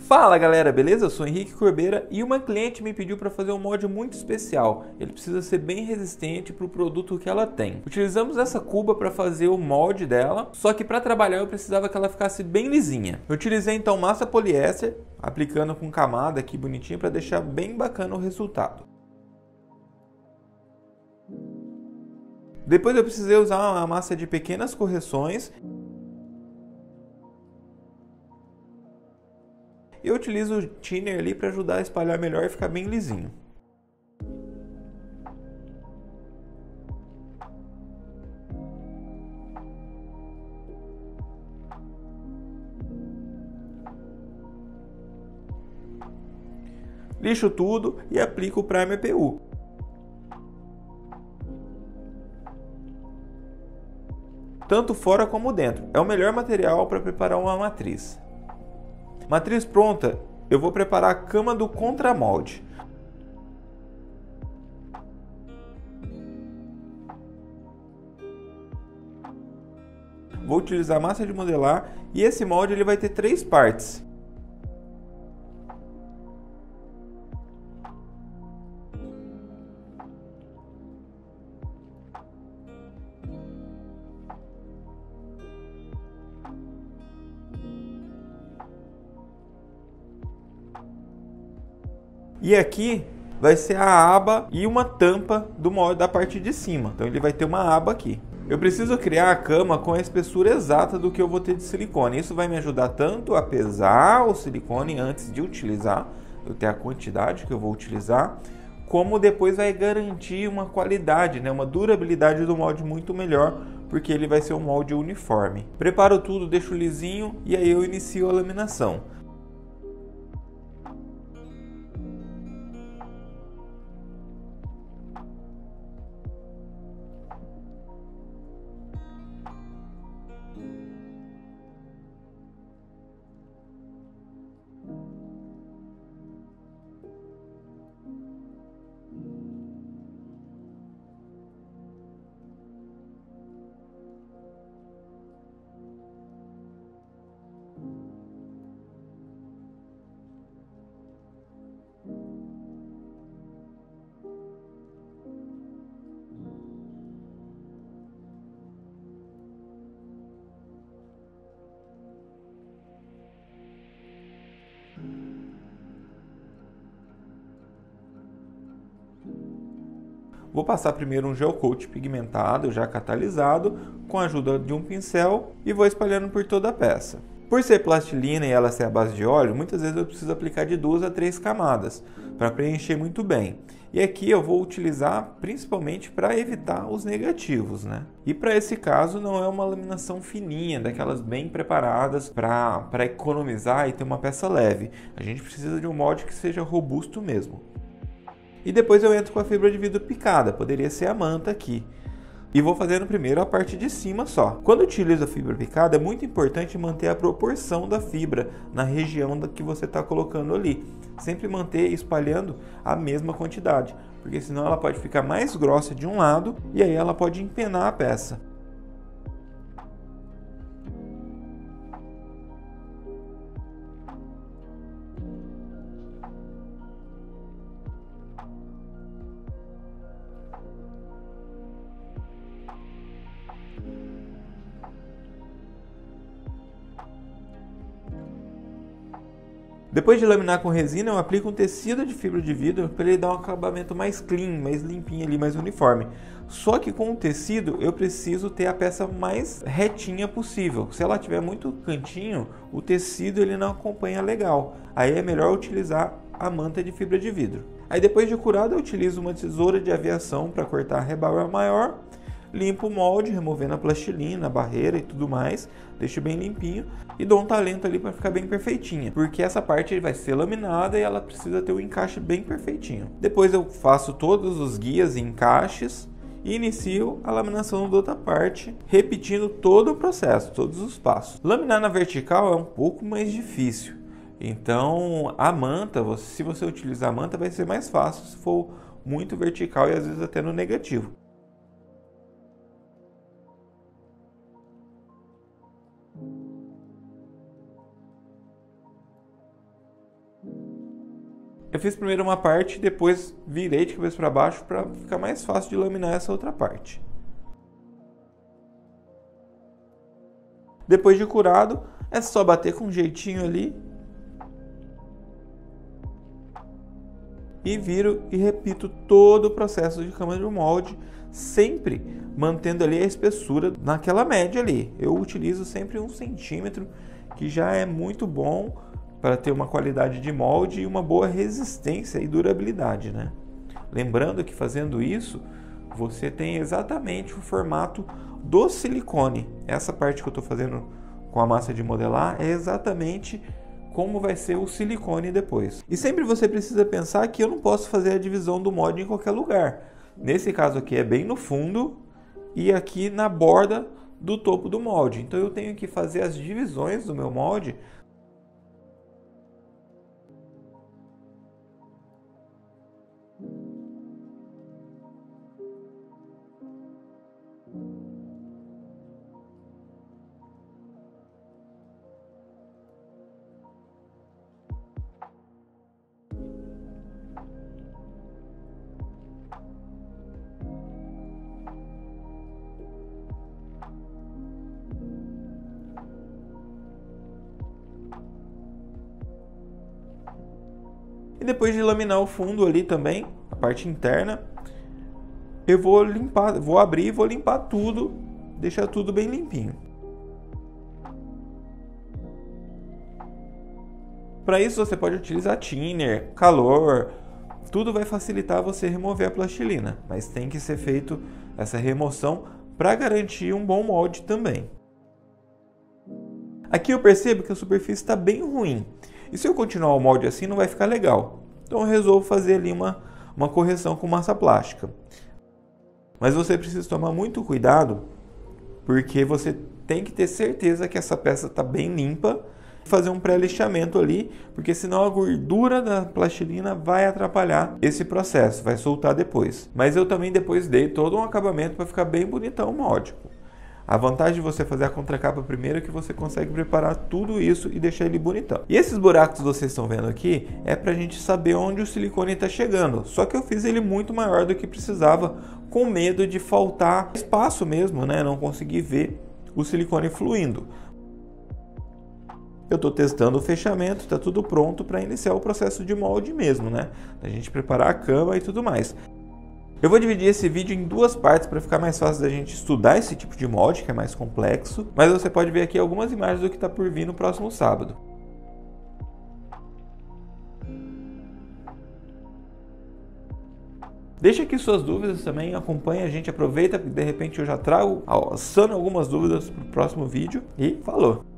Fala galera, beleza? Eu sou Henrique Corbeira e uma cliente me pediu para fazer um molde muito especial. Ele precisa ser bem resistente para o produto que ela tem. Utilizamos essa cuba para fazer o molde dela, só que para trabalhar eu precisava que ela ficasse bem lisinha. Eu utilizei então massa poliéster, aplicando com camada aqui bonitinho para deixar bem bacana o resultado. Depois eu precisei usar uma massa de pequenas correções. Eu utilizo o thinner ali para ajudar a espalhar melhor e ficar bem lisinho. Lixo tudo e aplico o primer PU. Tanto fora como dentro. É o melhor material para preparar uma matriz. Matriz pronta, eu vou preparar a cama do contramolde. Vou utilizar massa de modelar e esse molde ele vai ter 3 partes. E aqui vai ser a aba e uma tampa do molde da parte de cima. Então ele vai ter uma aba aqui. Eu preciso criar a cama com a espessura exata do que eu vou ter de silicone. Isso vai me ajudar tanto a pesar o silicone antes de utilizar, eu ter a quantidade que eu vou utilizar, como depois vai garantir uma qualidade, uma durabilidade do molde muito melhor, porque ele vai ser um molde uniforme. Preparo tudo, deixo lisinho e aí eu inicio a laminação. Vou passar primeiro um gel coat pigmentado, já catalisado, com a ajuda de um pincel e vou espalhando por toda a peça. Por ser plastilina e ela ser à base de óleo, muitas vezes eu preciso aplicar de 2 a 3 camadas para preencher muito bem. E aqui eu vou utilizar principalmente para evitar os negativos, E para esse caso não é uma laminação fininha, daquelas bem preparadas para economizar e ter uma peça leve. A gente precisa de um molde que seja robusto mesmo. E depois eu entro com a fibra de vidro picada, poderia ser a manta aqui. E vou fazendo primeiro a parte de cima só. Quando utilizo a fibra picada, é muito importante manter a proporção da fibra na região que você está colocando ali. Sempre manter espalhando a mesma quantidade, porque senão ela pode ficar mais grossa de um lado e aí ela pode empenar a peça. Depois de laminar com resina, eu aplico um tecido de fibra de vidro para ele dar um acabamento mais clean, mais limpinho ali, mais uniforme. Só que com o tecido eu preciso ter a peça mais retinha possível. Se ela tiver muito cantinho, o tecido ele não acompanha legal. Aí é melhor utilizar a manta de fibra de vidro. Aí depois de curado eu utilizo uma tesoura de aviação para cortar a rebarba maior. Limpo o molde, removendo a plastilina, a barreira e tudo mais, deixo bem limpinho e dou um talento ali para ficar bem perfeitinha, porque essa parte vai ser laminada e ela precisa ter um encaixe bem perfeitinho. Depois eu faço todos os guias e encaixes e inicio a laminação da outra parte, repetindo todo o processo, todos os passos. Laminar na vertical é um pouco mais difícil, então a manta, se você utilizar a manta, vai ser mais fácil se for muito vertical e às vezes até no negativo. Eu fiz primeiro uma parte, depois virei de cabeça para baixo para ficar mais fácil de laminar essa outra parte. Depois de curado, é só bater com um jeitinho ali. E viro e repito todo o processo de cama de molde, sempre mantendo ali a espessura naquela média ali. Eu utilizo sempre 1 centímetro, que já é muito bom para ter uma qualidade de molde e uma boa resistência e durabilidade, né? Lembrando que fazendo isso, você tem exatamente o formato do silicone. Essa parte que eu estou fazendo com a massa de modelar é exatamente como vai ser o silicone depois. E sempre você precisa pensar que eu não posso fazer a divisão do molde em qualquer lugar. Nesse caso aqui é bem no fundo e aqui na borda do topo do molde. Então eu tenho que fazer as divisões do meu molde e depois de laminar o fundo ali também, a parte interna, eu vou limpar, vou abrir e vou limpar tudo, deixar tudo bem limpinho. Para isso você pode utilizar thinner, calor, tudo vai facilitar você remover a plastilina, mas tem que ser feito essa remoção para garantir um bom molde também. Aqui eu percebo que a superfície está bem ruim. E se eu continuar o molde assim, não vai ficar legal. Então eu resolvo fazer ali uma correção com massa plástica. Mas você precisa tomar muito cuidado, porque você tem que ter certeza que essa peça está bem limpa. Fazer um pré-lixamento ali, porque senão a gordura da plastilina vai atrapalhar esse processo, vai soltar depois. Mas eu também depois dei todo um acabamento para ficar bem bonitão o molde. A vantagem de você fazer a contracapa primeiro é que você consegue preparar tudo isso e deixar ele bonitão. E esses buracos que vocês estão vendo aqui é pra gente saber onde o silicone está chegando. Só que eu fiz ele muito maior do que precisava, com medo de faltar espaço mesmo, né? Não conseguir ver o silicone fluindo. Eu estou testando o fechamento, está tudo pronto para iniciar o processo de molde mesmo, né? A gente preparar a cama e tudo mais. Eu vou dividir esse vídeo em 2 partes para ficar mais fácil da gente estudar esse tipo de molde, que é mais complexo. Mas você pode ver aqui algumas imagens do que está por vir no próximo sábado. Deixa aqui suas dúvidas também, acompanha a gente, aproveita, de repente eu já trago, sano algumas dúvidas para o próximo vídeo e falou!